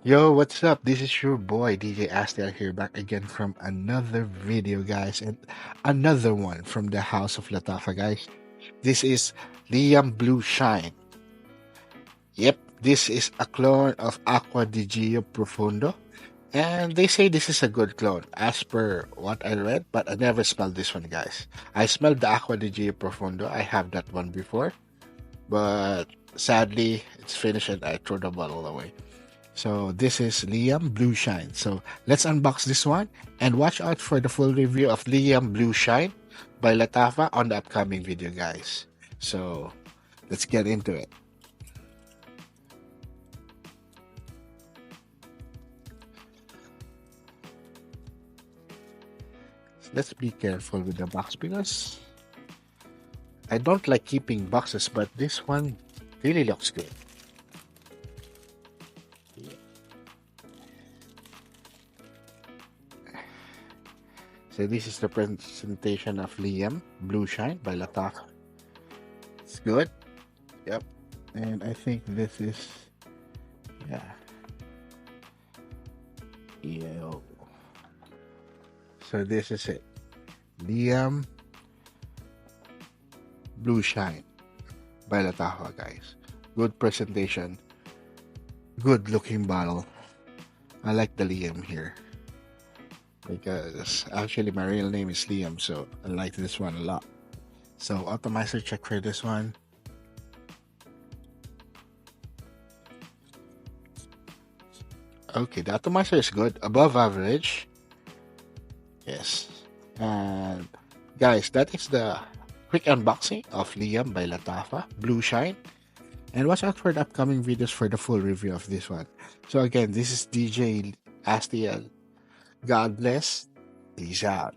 Yo, what's up? This is your boy DJ Astiel here, back again from another video, guys, and another one from the House of Latafa, guys. This is Liam Blue Shine. Yep, this is a clone of Aqua di Gio Profundo, and they say this is a good clone, as per what I read, but I never smelled this one, guys. I smelled the Aqua di Gio Profundo. I have that one before, but sadly, it's finished and I threw the bottle away. So this is Liam Blue Shine. So let's unbox this one and watch out for the full review of Liam Blue Shine by Latafa on the upcoming video, guys. So let's get into it. Let's be careful with the box because I don't like keeping boxes, but this one really looks good. So this is the presentation of Liam Blue Shine by Latafa. It's good. Yep. And I think this is, yeah. Yo. So this is it. Liam Blue Shine by LATTAFA, guys. Good presentation. Good looking bottle. I like the Liam here. Because actually my real name is Liam, so I like this one a lot. So atomizer check for this one. Okay, the atomizer is good. Above average. Yes. And guys, that is the quick unboxing of Liam by LATTAFA, Blue Shine. And watch out for the upcoming videos for the full review of this one. So again, this is DJ Astiel. God bless. Peace out.